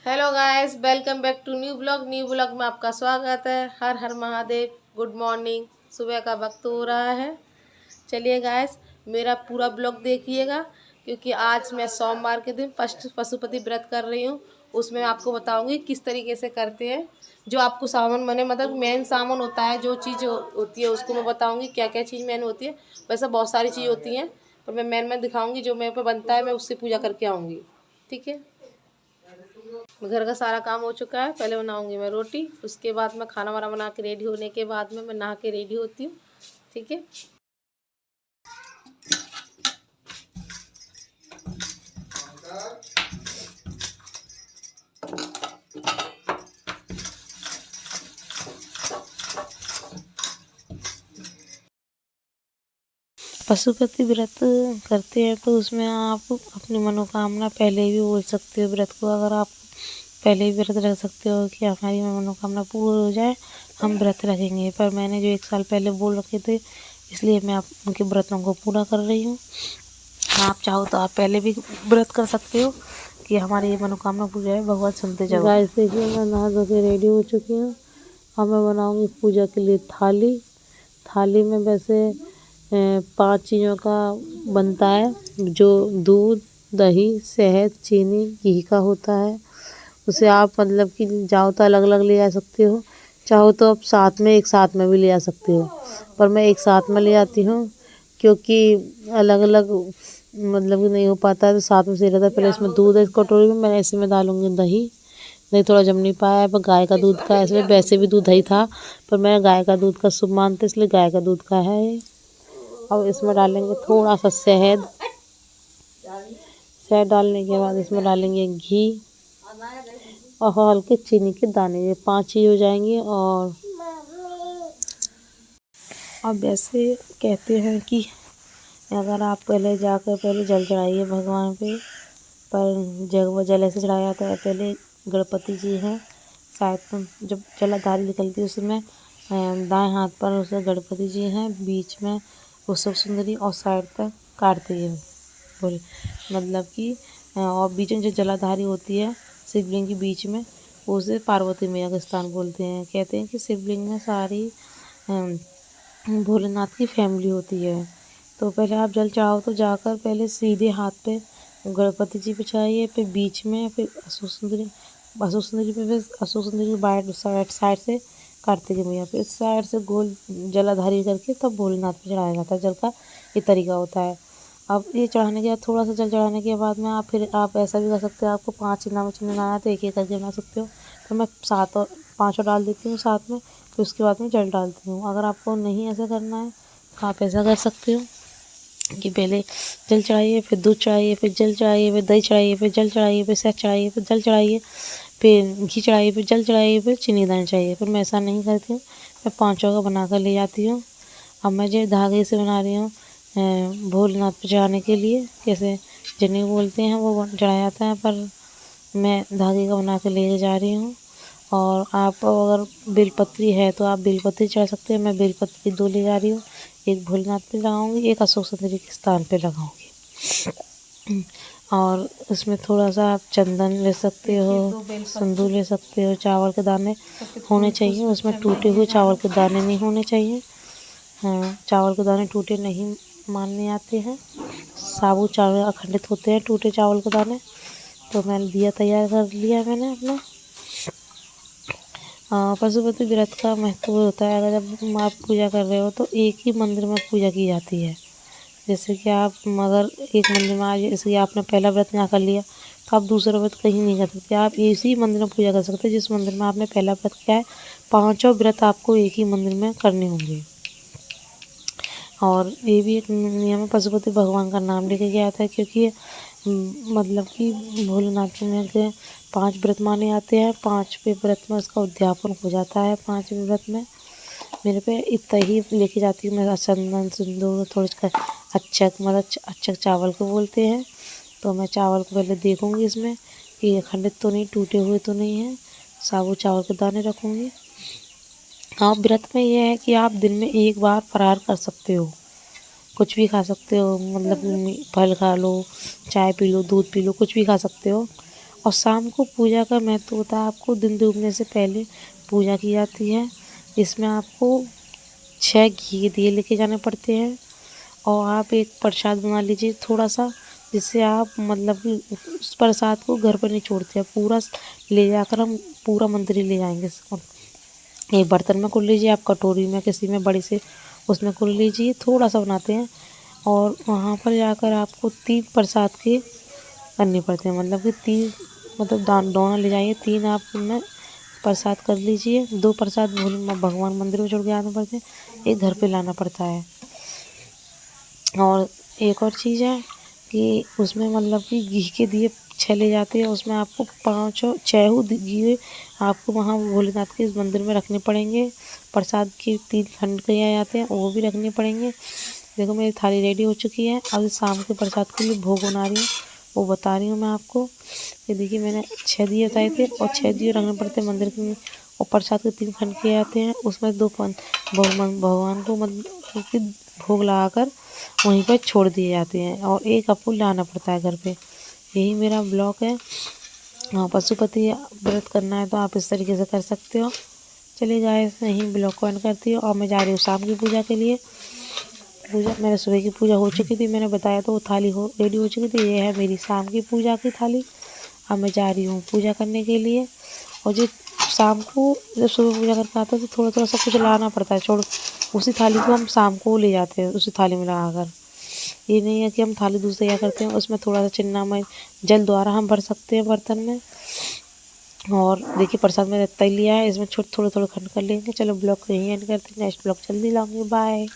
Hello guys, welcome back to new vlog में आपका स्वागत है। हर हर महादेव। Good morning. सुबह का वक्त हो रहा है। चलिए गाइस, मेरा पूरा ब्लॉग देखिएगा क्योंकि आज मैं सोमवार के दिन पशुपति व्रत कर रही हूँ। उसमें आपको बताऊंगी किस तरीके से करते हैं। जो आपको सामान मैंने मतलब मेन सामान होता है, जो चीज़ होती है उसको मैं बताऊँगी क्या क्या चीज़ मेन होती है। वैसे बहुत सारी चीज़ होती हैं पर मैं मेन दिखाऊँगी जो मेरे पे बनता है, मैं उससे पूजा करके आऊँगी। ठीक है। घर का सारा काम हो चुका है। पहले बनाऊंगी मैं रोटी, उसके बाद मैं खाना वाना बना के रेडी होने के बाद में मैं नहा के रेडी होती हूँ। ठीक है। पशुपति व्रत करते हैं तो उसमें आप अपनी मनोकामना पहले भी बोल सकते हो। व्रत को अगर आप पहले ही व्रत रख सकते हो कि हमारी मनोकामना पूरी हो जाए, हम व्रत रखेंगे। पर मैंने जो 1 साल पहले बोल रखे थे, इसलिए मैं आप उनके व्रतों को पूरा कर रही हूँ। आप चाहो तो आप पहले भी व्रत कर सकते हो कि हमारी ये मनोकामना पूरी है। भगवान सुनते जाओ। गाइस देखिए, मैं नहा धो के रेडी हो चुकी हूँ। अब मैं बनाऊंगी पूजा के लिए थाली। थाली में वैसे 5 चीज़ों का बनता है, जो दूध, दही, शहद, चीनी, घी का होता है। उसे आप मतलब कि चाहो तो अलग अलग ले आ सकते हो, चाहो तो आप साथ में एक साथ में भी ले आ सकते हो। पर मैं एक साथ में ले आती हूँ क्योंकि अलग अलग मतलब कि नहीं हो पाता है, तो साथ में सही रहता है। पहले इसमें दूध है, इस कटोरी में मैं ऐसे में डालूंगी दही। दही थोड़ा जम नहीं पाया है, पर गाय का दूध का ऐसे वैसे भी दूध दही था, पर मैं गाय का दूध का शुभ मानते इसलिए गाय का दूध का है ये। अब इसमें डालेंगे थोड़ा सा शहद। शहद डालने के बाद इसमें डालेंगे घी और हल्के चीनी के दाने। ये 5 चीज़ हो जाएंगी। और अब वैसे कहते हैं कि अगर आप पहले जाकर पहले जल चढ़ाइए भगवान पे, पर जब जल ऐसे चढ़ाया जाता है, पहले गणपति जी हैं शायद, तो जब जलाधारी निकलती है उसमें दाएं हाथ पर उसे गणपति जी हैं, बीच में उसक सुंदरी और साइड तक कार्तिकेय बोले मतलब कि और बीच में जो जलाधारी होती है शिवलिंग के बीच में, उसे पार्वती मैया का स्थान बोलते हैं। कहते हैं कि शिवलिंग में सारी भोलेनाथ की फैमिली होती है। तो पहले आप जल चढ़ाओ तो जाकर पहले सीधे हाथ पे गणपति जी पे चढ़ाइए, फिर बीच में, फिर अशोक सुंदरी पे, फिर अशोक सुंदरी के बाएं साइड से कार्तिकेय मैया पे, इस साइड से गोल जलाधारी करके तब भोलेनाथ पे चढ़ाया जाता है। जल का ये तरीका होता है। अब ये चढ़ाने के बाद थोड़ा सा जल चढ़ाने के बाद में आप ऐसा भी कर सकते हो, आपको 5 इनाम बनाना है तो एक एक करके बना सकते हो। तो मैं 7 और 5 और डाल देती हूँ साथ में, फिर उसके बाद में जल डालती हूँ। अगर आपको नहीं ऐसा करना है तो आप ऐसा कर सकते हो कि पहले जल चढ़ाइए, फिर दूध चढ़ाइए, फिर जल चढ़ाइए, फिर दही चढ़ाइए, फिर जल चढ़ाइए, फिर शहद चढ़ाइए, फिर जल चढ़ाइए, फिर घी चढ़ाइए, फिर जल चढ़ाइए, फिर चीनी दाने चाहिए। फिर मैं ऐसा नहीं करती हूँ, मैं 5 का बना कर ले जाती हूँ। अब मैं जो धागे से बना रही हूँ भोलेनाथ पे चढ़ाने के लिए, जैसे जिन्हें बोलते हैं वो चढ़ाया जाता है, पर मैं धागे का बना कर ले जा रही हूँ। और आप अगर बेलपत्री है तो आप बेलपत्री चढ़ा सकते हैं। मैं बेलपत्री 2 ले जा रही हूँ, एक भोलेनाथ पे लगाऊंगी, एक अशोक सुंदरी के स्थान पे लगाऊंगी। और उसमें थोड़ा सा आप चंदन ले सकते हो, सिंदूर ले सकते हो। चावल के दाने होने चाहिए उसमें, टूटे हुए चावल के दाने नहीं होने चाहिए। हाँ, चावल के दाने टूटे नहीं मानने आते हैं। साबुत चावल अखंडित होते हैं, टूटे चावल के दाने। तो मैंने दिया तैयार कर लिया मैंने अपना। पशुपति व्रत का महत्व होता है, अगर जब आप पूजा कर रहे हो तो एक ही मंदिर में पूजा की जाती है। जैसे कि आप अगर एक मंदिर में आज जैसे कि आपने पहला व्रत यहाँ कर लिया, तो आप दूसरा व्रत कहीं नहीं कर सकते। आप इसी मंदिर में पूजा कर सकते हैं जिस मंदिर में आपने पहला व्रत किया है। 5 व्रत आपको एक ही मंदिर में करने होंगे। और ये भी एक नियम है, पशुपति भगवान का नाम लेके गया था क्योंकि मतलब कि भोलेनाथ में के 5 व्रत माने आते हैं। 5वें व्रत में उसका उद्यापन हो जाता है। 5वें व्रत में मेरे पे इतना ही लेके जाती हूँ मैं, चंदन सिंदूर थोड़ी अच्छक, मतलब अच्छक चावल को बोलते हैं। तो मैं चावल को पहले देखूँगी इसमें कि अखंडित तो नहीं, टूटे हुए तो नहीं है। साबुत चावल के दाने रखूँगी। हाँ, व्रत में ये है कि आप दिन में एक बार फरार कर सकते हो, कुछ भी खा सकते हो, मतलब फल खा लो, चाय पी लो, दूध पी लो, कुछ भी खा सकते हो। और शाम को पूजा का महत्व होता है, आपको दिन डूबने से पहले पूजा की जाती है। इसमें आपको 6 घी के दिए लेके जाने पड़ते हैं और आप एक प्रसाद बना लीजिए थोड़ा सा, जिससे आप मतलब कि उस प्रसाद को घर पर नहीं छोड़ते हैं, पूरा ले जाकर हम पूरा मंदिर ही ले जाएंगे। एक बर्तन में कर लीजिए, आप कटोरी में किसी में बड़ी से उसमें कर लीजिए, थोड़ा सा बनाते हैं और वहाँ पर जाकर आपको 3 प्रसाद के करने पड़ते हैं, मतलब कि 3 मतलब दोना ले जाइए, 3 आप उनमें प्रसाद कर लीजिए। 2 प्रसाद भगवान मंदिर में छोड़ के आने पड़ते हैं, एक घर पे लाना पड़ता है। और एक और चीज़ है कि उसमें मतलब कि घी के दिए 6 ले जाते हैं, उसमें आपको 6 दिए आपको वहाँ भोलेनाथ के इस मंदिर में रखने पड़ेंगे। प्रसाद के 3 खंड किए जाते हैं, वो भी रखने पड़ेंगे। देखो मेरी थाली रेडी हो चुकी है, अब शाम के प्रसाद के लिए भोग बना रही हूँ, वो बता रही हूँ मैं आपको। ये देखिए मैंने 6 दिए बताए थे और 6 दिए रखने पड़ते हैं मंदिर में और प्रसाद के 3 खंड किए जाते हैं, उसमें 2 भगवान को मतलब कि भोग लगाकर वहीं पर छोड़ दिए जाते हैं और एक आपको लाना पड़ता है घर पे। यही मेरा ब्लॉग है। हाँ, पशुपति व्रत करना है तो आप इस तरीके से कर सकते हो। चलिए गाइस, यहीं ब्लॉग को एंड करती हूँ और मैं जा रही हूँ शाम की पूजा के लिए। पूजा मेरे सुबह की पूजा हो चुकी थी, मैंने बताया तो वो थाली हो रेडी हो चुकी थी। ये है मेरी शाम की पूजा की थाली। अब मैं जा रही हूँ पूजा करने के लिए। और जो शाम को जब सुबह पूजा करके आते हैं तो थोड़ा थोड़ा सब कुछ लाना पड़ता है, छोड़ उसी थाली को हम शाम को ले जाते हैं उसी थाली में लगाकर। ये नहीं है कि हम थाली दूसरी तैयार करते हैं, उसमें थोड़ा सा चिन्नामय जल द्वारा हम भर सकते हैं बर्तन में। और देखिए प्रसाद मैंने इतना ही लिया है, इसमें छोटे थोड़े थोड़े खंड कर लेंगे। चलो ब्लॉग को यहीं एंड करते हैं, नेक्स्ट ब्लॉग जल्दी लाऊंगी। बाय।